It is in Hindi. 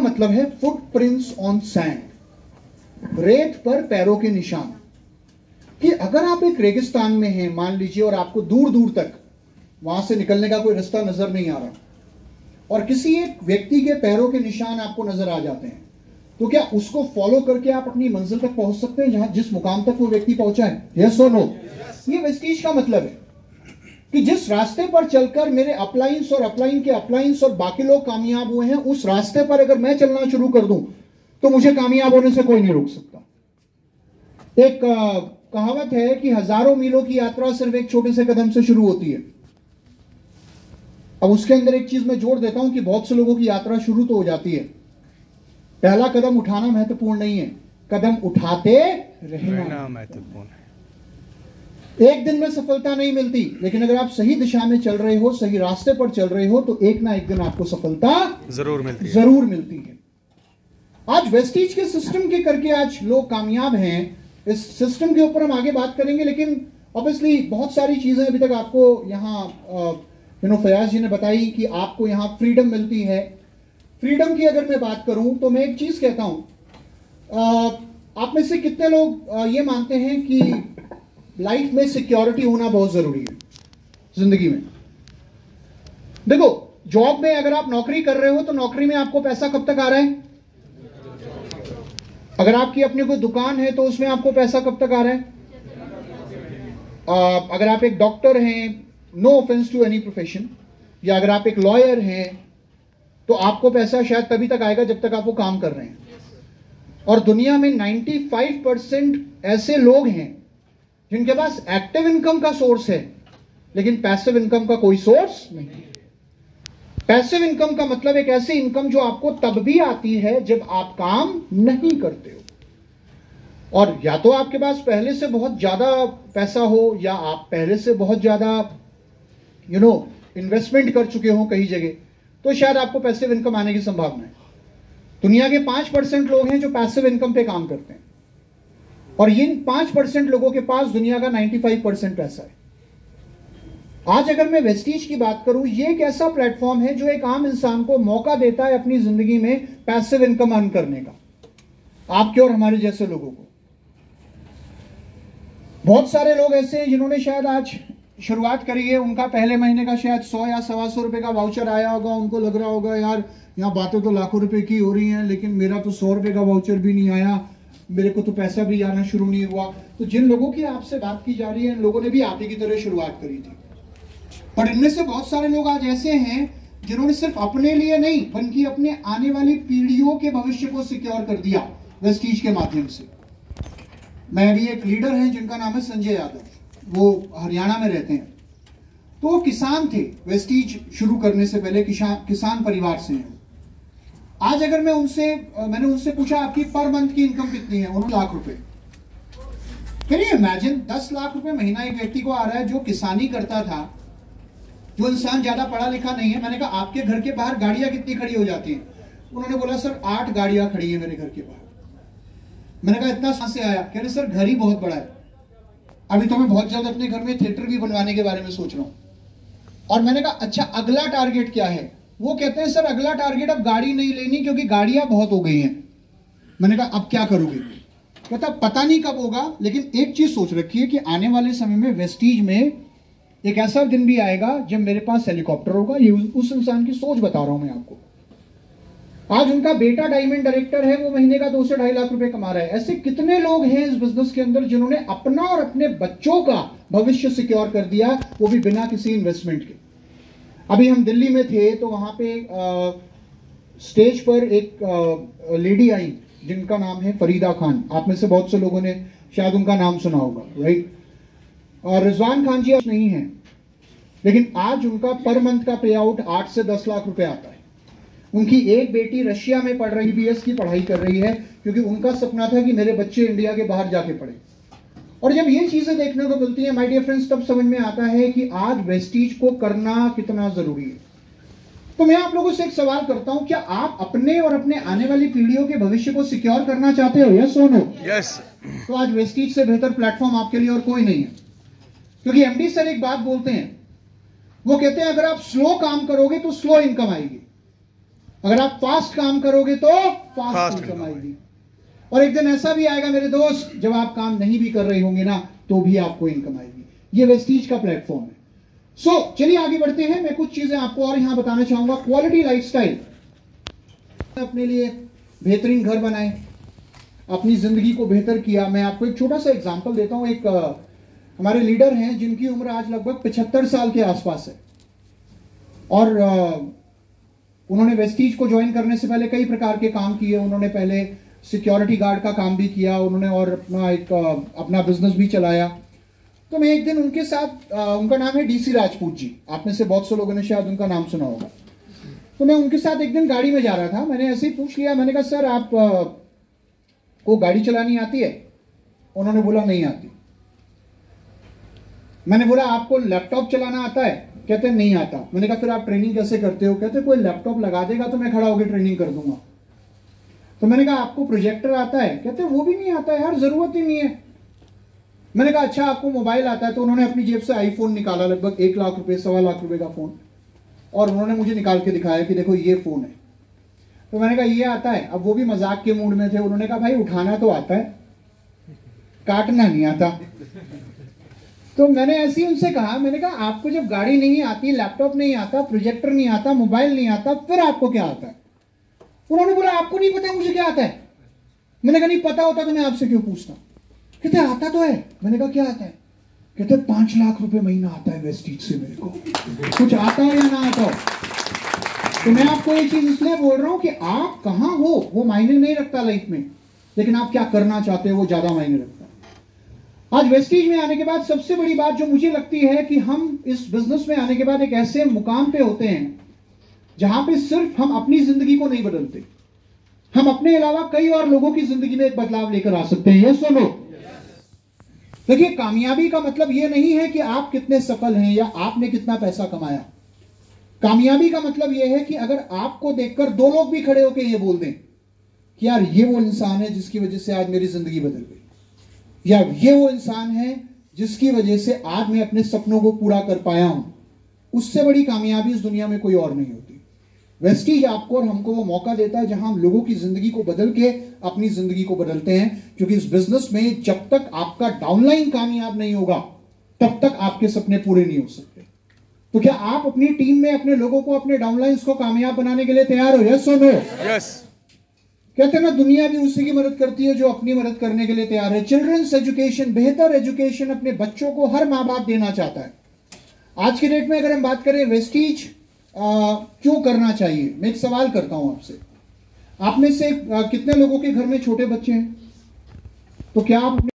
मतलब है फुटप्रिंट्स ऑन सैंड, रेत पर पैरों के निशान। कि अगर आप एक रेगिस्तान में हैं मान लीजिए, और आपको दूर दूर तक वहां से निकलने का कोई रास्ता नजर नहीं आ रहा, और किसी एक व्यक्ति के पैरों के निशान आपको नजर आ जाते हैं, तो क्या उसको फॉलो करके आप अपनी मंजिल तक पहुंच सकते हैं, जहां जिस मुकाम तक वो व्यक्ति पहुंचा है? यस और नो? ये वेस्टीज का मतलब है कि जिस रास्ते पर चलकर मेरे अपलाइंस और अपलाइन के अपलाइंस और बाकी लोग कामयाब हुए हैं, उस रास्ते पर अगर मैं चलना शुरू कर दूं तो मुझे कामयाब होने से कोई नहीं रोक सकता। एक कहावत है कि हजारों मीलों की यात्रा सिर्फ एक छोटे से कदम से शुरू होती है। अब उसके अंदर एक चीज मैं जोड़ देता हूं कि बहुत से लोगों की यात्रा शुरू तो हो जाती है, पहला कदम उठाना महत्वपूर्ण नहीं है, कदम उठाते रहना महत्वपूर्ण है। एक दिन में सफलता नहीं मिलती, लेकिन अगर आप सही दिशा में चल रहे हो, सही रास्ते पर चल रहे हो, तो एक ना एक दिन आपको सफलता जरूर मिलती है। आज वेस्टीज के सिस्टम के करके आज लोग कामयाब हैं। इस सिस्टम के ऊपर हम आगे बात करेंगे, लेकिन ऑब्वियसली बहुत सारी चीजें अभी तक आपको यहाँ फयाज जी ने बताई कि आपको यहाँ फ्रीडम मिलती है। फ्रीडम की अगर मैं बात करूं तो मैं एक चीज कहता हूं, आप में से कितने लोग ये मानते हैं कि लाइफ में सिक्योरिटी होना बहुत जरूरी है जिंदगी में? देखो, जॉब में अगर आप नौकरी कर रहे हो तो नौकरी में आपको पैसा कब तक आ रहा है? अगर आपकी अपनी कोई दुकान है तो उसमें आपको पैसा कब तक आ रहा है? अगर आप एक डॉक्टर हैं, no offence to any profession, या अगर आप एक लॉयर हैं, तो आपको पैसा शायद तभी तक आएगा जब तक आप वो काम कर रहे हैं। और दुनिया में 95% ऐसे लोग हैं जिनके पास एक्टिव इनकम का सोर्स है, लेकिन पैसिव इनकम का कोई सोर्स नहीं है। पैसिव इनकम का मतलब एक ऐसी इनकम जो आपको तब भी आती है जब आप काम नहीं करते हो, और या तो आपके पास पहले से बहुत ज्यादा पैसा हो, या आप पहले से बहुत ज्यादा इन्वेस्टमेंट कर चुके हो कई जगह, तो शायद आपको पैसिव इनकम आने की संभावना है। दुनिया के 5% लोग हैं जो पैसिव इनकम पे काम करते हैं, और इन 5% लोगों के पास दुनिया का 95% पैसा है। आज अगर मैं वेस्टीज की बात करूं, ये एक ऐसा प्लेटफॉर्म है जो एक आम इंसान को मौका देता है अपनी जिंदगी में पैसिव इनकम अर्न करने का, आपके और हमारे जैसे लोगों को। बहुत सारे लोग ऐसे हैं जिन्होंने शायद आज शुरुआत करी है, उनका पहले महीने का शायद 100 या 125 रुपए का वाउचर आया होगा। उनको लग रहा होगा यार यहाँ बातें तो लाखों रुपए की हो रही हैं, लेकिन मेरा तो 100 रुपए का वाउचर भी नहीं आया, मेरे को तो पैसा भी आना शुरू नहीं हुआ। तो जिन लोगों की आपसे बात की जा रही है, इन लोगों ने भी आप ही की तरह शुरुआत करी थी, पर इनमें से बहुत सारे लोग आज ऐसे हैं जिन्होंने सिर्फ अपने लिए नहीं बल्कि अपने आने वाली पीढ़ियों के भविष्य को सिक्योर कर दिया वेस्टीज के माध्यम से। मैं भी एक लीडर हैं जिनका नाम है संजय यादव, वो हरियाणा में रहते हैं। तो वो किसान थे, वेस्टीज शुरू करने से पहले किसान परिवार से हैं। आज अगर मैंने उनसे पूछा आपकी पर मंथ की इनकम कितनी है, उन्होंने लाख रुपए। Can you imagine? 10 लाख रुपए महीना एक व्यक्ति को आ रहा है जो किसानी करता था, जो इंसान ज्यादा पढ़ा लिखा नहीं है। मैंने कहा आपके घर के बाहर गाड़ियां कितनी खड़ी हो जाती हैं? उन्होंने बोला सर 8 गाड़ियां खड़ी है मेरे घर के बाहर। मैंने कहा इतना कहां से आया? कह रहे सर घर ही बहुत बड़ा है, अभी तो मैं बहुत जल्द अपने घर में थिएटर भी बनवाने के बारे में सोच रहा हूं। और मैंने कहा अच्छा अगला टारगेट क्या है? वो कहते हैं सर अगला टारगेट अब गाड़ी नहीं लेनी क्योंकि गाड़ियां बहुत हो गई हैं। मैंने कहा अब क्या करोगे? कहता पता नहीं कब होगा, लेकिन एक चीज सोच रखी है कि आने वाले समय में वेस्टीज में एक ऐसा दिन भी आएगा जब मेरे पास हेलीकॉप्टर होगा। ये उस इंसान की सोच बता रहा हूं मैं आपको। आज उनका बेटा डायमंड डायरेक्टर है, वो महीने का 2 से 2.5 लाख रुपए कमा रहा है। ऐसे कितने लोग हैं इस बिजनेस के अंदर जिन्होंने अपना और अपने बच्चों का भविष्य सिक्योर कर दिया, वो भी बिना किसी इन्वेस्टमेंट के। अभी हम दिल्ली में थे तो वहां पे स्टेज पर एक लेडी आई जिनका नाम है फरीदा खान। आप में से बहुत से लोगों ने शायद उनका नाम सुना होगा, राइट? और रिजवान खान जी आज नहीं है, लेकिन आज उनका पर मंथ का पे आउट 8 से 10 लाख रुपए आता है। उनकी एक बेटी रशिया में पढ़ रही, बीएस की पढ़ाई कर रही है, क्योंकि उनका सपना था कि मेरे बच्चे इंडिया के बाहर जाके पढ़े। और जब ये चीजें देखने को मिलती हैं माय डियर फ्रेंड्स, तब समझ में आता है कि आज वेस्टीज को करना कितना जरूरी है। तो मैं आप लोगों से एक सवाल करता हूं, क्या आप अपने और अपने आने वाली पीढ़ियों के भविष्य को सिक्योर करना चाहते हो? यस और नो? यस। तो आज वेस्टीज से बेहतर प्लेटफॉर्म आपके लिए और कोई नहीं है, क्योंकि एमडी सर एक बात बोलते हैं, वो कहते हैं अगर आप स्लो काम करोगे तो स्लो इनकम आएगी, अगर आप फास्ट काम करोगे तो फास्ट इनकम आएगी। और एक दिन ऐसा भी आएगा मेरे दोस्त, जब आप काम नहीं भी कर रहे होंगे ना, तो भी आपको इनकम आएगी। ये वेस्टीज का प्लेटफॉर्म है। चलिए आगे बढ़ते हैं। मैं कुछ चीजें आपको और यहां बताना चाहूंगा। क्वालिटी लाइफस्टाइल, अपने लिए बेहतरीन घर बनाए, अपनी जिंदगी को बेहतर किया। मैं आपको एक छोटा सा एग्जांपल देता हूं। एक हमारे लीडर हैं जिनकी उम्र आज लगभग 75 साल के आसपास है, और उन्होंने वेस्टीज को ज्वाइन करने से पहले कई प्रकार के काम किए। उन्होंने पहले सिक्योरिटी गार्ड का काम भी किया उन्होंने, और अपना बिजनेस भी चलाया। तो मैं एक दिन उनके साथ, उनका नाम है डीसी राजपूत जी, आप में से बहुत से लोगों ने शायद उनका नाम सुना होगा। तो मैं उनके साथ एक दिन गाड़ी में जा रहा था। मैंने ऐसे ही पूछ लिया, मैंने कहा सर आप को गाड़ी चलानी आती है? उन्होंने बोला नहीं आती। मैंने बोला आपको लैपटॉप चलाना आता है? कहते नहीं आता। मैंने कहा फिर आप ट्रेनिंग कैसे करते हो? कहते कोई लैपटॉप लगा देगा तो मैं खड़ा होकर ट्रेनिंग कर दूंगा। तो मैंने कहा आपको प्रोजेक्टर आता है? कहते वो भी नहीं आता यार, जरूरत ही नहीं है। मैंने कहा अच्छा आपको मोबाइल आता है? तो उन्होंने अपनी जेब से आईफोन निकाला, लगभग 1 लाख रुपए, 1.25 लाख रुपए का फोन, और उन्होंने मुझे निकाल के दिखाया कि देखो ये फोन है। तो मैंने कहा ये आता है? अब वो भी मजाक के मूड में थे। उन्होंने कहा भाई उठाना तो आता है, काटना नहीं आता। तो मैंने ऐसे ही उनसे कहा, मैंने कहा आपको जब गाड़ी नहीं आती, लैपटॉप नहीं आता, प्रोजेक्टर नहीं आता, मोबाइल नहीं आता, फिर आपको क्या आता है? उन्होंने बोला आपको नहीं पता मुझे क्या आता है। मैंने कहा नहीं पता होता तो मैं आपसे क्यों पूछता। कहते आता तो है। मैंने कहा क्या आता है? कहते 5 लाख रुपए महीना आता है वेस्टीज से मेरे को। कुछ आता हो या ना आता हो। तो मैं आपको ये चीज इसलिए बोल रहा हूं कि आप कहां हो वो मायने नहीं रखता लाइफ में, लेकिन आप क्या करना चाहते हो वो ज्यादा मायने रखता है। आज वेस्टीज में आने के बाद सबसे बड़ी बात जो मुझे लगती है कि हम इस बिजनेस में आने के बाद एक ऐसे मुकाम पे होते हैं जहां पे सिर्फ हम अपनी जिंदगी को नहीं बदलते, हम अपने अलावा कई और लोगों की जिंदगी में एक बदलाव लेकर आ सकते हैं। यस सुनो, देखिए कामयाबी का मतलब यह नहीं है कि आप कितने सफल हैं या आपने कितना पैसा कमाया। कामयाबी का मतलब यह है कि अगर आपको देखकर 2 लोग भी खड़े होकर यह बोल दें कि यार ये वो इंसान है जिसकी वजह से आज मेरी जिंदगी बदल गई, या ये वो इंसान है जिसकी वजह से आज मैं अपने सपनों को पूरा कर पाया हूं, उससे बड़ी कामयाबी इस दुनिया में कोई और नहीं होती। वेस्टीज आपको और हमको वो मौका देता है जहां हम लोगों की जिंदगी को बदल के अपनी जिंदगी को बदलते हैं, क्योंकि इस बिजनेस में जब तक आपका डाउनलाइन कामयाब नहीं होगा तब तक आपके सपने पूरे नहीं हो सकते। तो क्या आप अपनी टीम में अपने लोगों को, अपने डाउनलाइंस को कामयाब बनाने के लिए तैयार हो? यस और नो? यस। कहते हैं ना दुनिया भी उसी की मदद करती है जो अपनी मदद करने के लिए तैयार है। चिल्ड्रंस एजुकेशन, बेहतर एजुकेशन अपने बच्चों को हर माँ बाप देना चाहता है। आज के डेट में अगर हम बात करें वेस्टीज क्यों करना चाहिए, मैं एक सवाल करता हूं आपसे। आप में से कितने लोगों के घर में छोटे बच्चे हैं? तो क्या आप